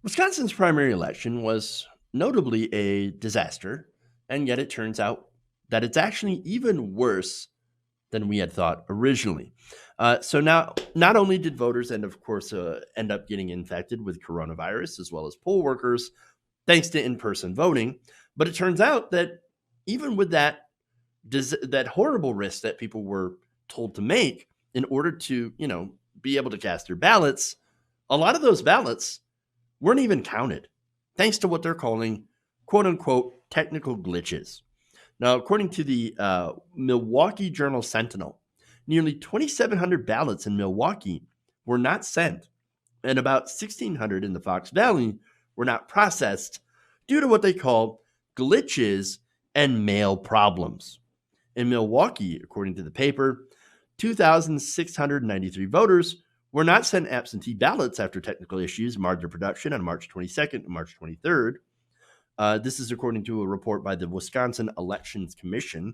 Wisconsin's primary election was notably a disaster, and yet it turns out that it's actually even worse than we had thought originally. So now, not only did voters and of course end up getting infected with coronavirus, as well as poll workers, thanks to in-person voting, but it turns out that even with that horrible risk that people were told to make in order to be able to cast their ballots, a lot of those ballots weren't even counted, thanks to what they're calling quote unquote technical glitches. Now, according to the Milwaukee Journal Sentinel, nearly 2,700 ballots in Milwaukee were not sent, and about 1,600 in the Fox Valley were not processed due to what they call glitches and mail problems. In Milwaukee, according to the paper, 2,693 voters were not sent absentee ballots after technical issues marred their production on March 22nd and March 23rd. This is according to a report by the Wisconsin Elections Commission.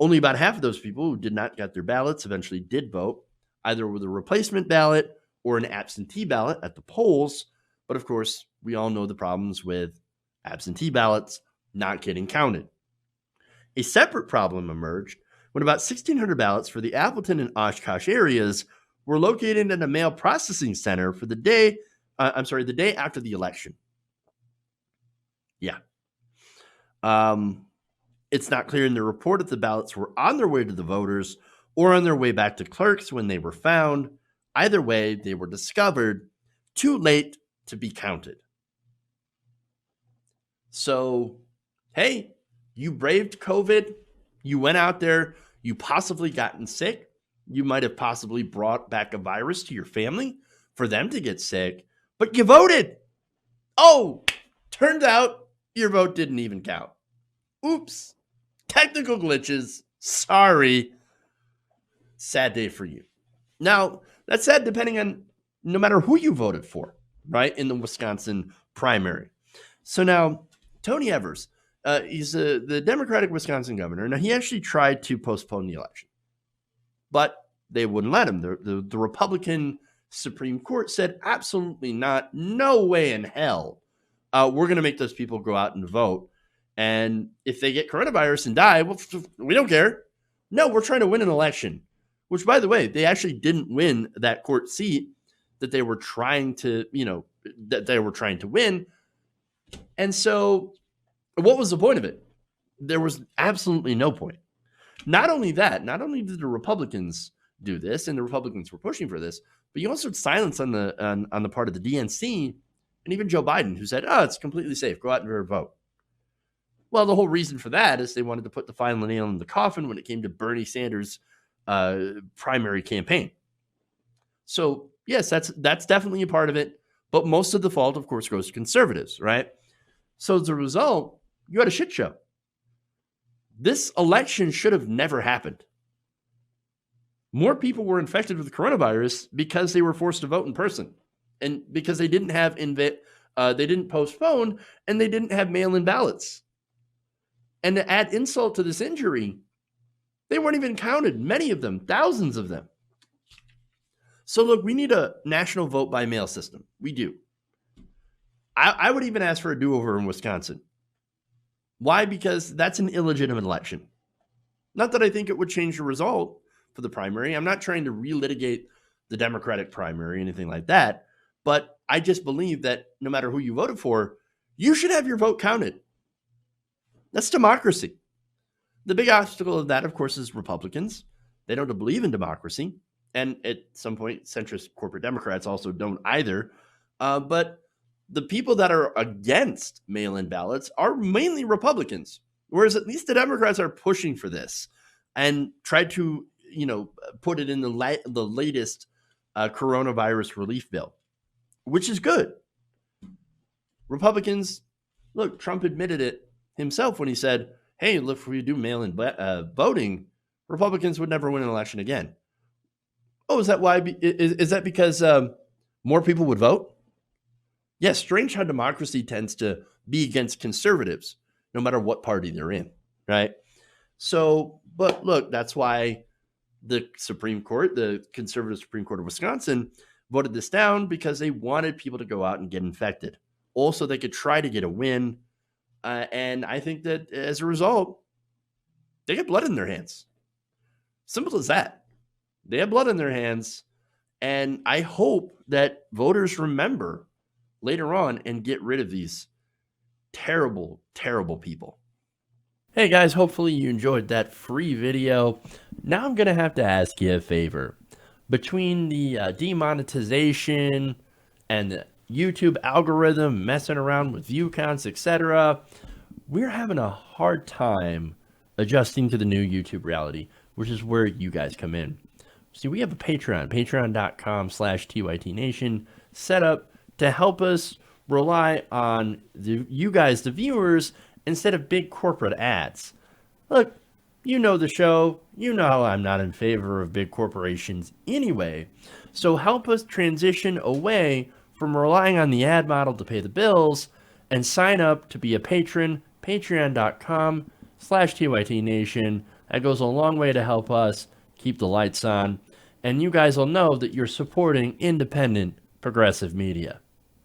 Only about half of those people who did not get their ballots eventually did vote, either with a replacement ballot or an absentee ballot at the polls. But of course, we all know the problems with absentee ballots not getting counted. A separate problem emerged when about 1,600 ballots for the Appleton and Oshkosh areas were located in a mail processing center for the day after the election. Yeah. It's not clear in the report if the ballots were on their way to the voters or on their way back to clerks when they were found. Either way, they were discovered too late to be counted. So, hey, you braved COVID. You went out there. You possibly gotten sick. You might have possibly brought back a virus to your family for them to get sick, but you voted. Oh, turned out your vote didn't even count. Oops. Technical glitches. Sorry. Sad day for you. Now, that's sad depending on no matter who you voted for, right, in the Wisconsin primary. So now, Tony Evers, he's the Democratic Wisconsin governor. Now, he actually tried to postpone the election, but they wouldn't let him. The Republican Supreme Court said, absolutely not. No way in hell. We're going to make those people go out and vote. And if they get coronavirus and die, well, we don't care. No, we're trying to win an election, which, by the way, they actually didn't win that court seat that they were trying to, win. And so what was the point of it? There was absolutely no point. Not only that, not only did the Republicans do this, and the Republicans were pushing for this, but you also had silence on the part of the DNC and even Joe Biden, who said, "Oh, it's completely safe. Go out and vote." Well, the whole reason for that is they wanted to put the final nail in the coffin when it came to Bernie Sanders' primary campaign. So yes, that's definitely a part of it, but most of the fault, of course, goes to conservatives, right? So as a result, you had a shit show. This election should have never happened. More people were infected with coronavirus because they were forced to vote in person, and because they didn't have they didn't postpone, and they didn't have mail-in ballots. And to add insult to this injury, they weren't even counted. Many of them, thousands of them. So look, we need a national vote by mail system. We do. I would even ask for a do-over in Wisconsin. Why? Because that's an illegitimate election. Not that I think it would change the result for the primary. I'm not trying to relitigate the Democratic primary or anything like that. But I just believe that no matter who you voted for, you should have your vote counted. That's democracy. The big obstacle of that, of course, is Republicans. They don't believe in democracy. And at some point, centrist corporate Democrats also don't either. But the people that are against mail-in ballots are mainly Republicans, whereas at least the Democrats are pushing for this and try to, put it in the latest coronavirus relief bill, which is good. Republicans, look, Trump admitted it himself when he said, hey, look, if we do mail-in voting, Republicans would never win an election again. Oh, is that why? Is that because more people would vote? Yes, strange how democracy tends to be against conservatives, no matter what party they're in, right? So, but look, that's why the Supreme Court, the conservative Supreme Court of Wisconsin, voted this down because they wanted people to go out and get infected. Also, they could try to get a win. And I think that as a result, they get blood in their hands. Simple as that. They have blood in their hands. And I hope that voters remember later on and get rid of these terrible, terrible people. Hey guys, hopefully you enjoyed that free video. Now I'm going to have to ask you a favor. Between the demonetization and the YouTube algorithm messing around with view counts, etc., we're having a hard time adjusting to the new YouTube reality, which is where you guys come in. See, we have a Patreon, patreon.com/TYTNation, set up to help us rely on you guys, the viewers, instead of big corporate ads. Look, you know the show. You know I'm not in favor of big corporations anyway. So help us transition away from relying on the ad model to pay the bills and sign up to be a patron, patreon.com/TYTNation. That goes a long way to help us keep the lights on. And you guys will know that you're supporting independent progressive media.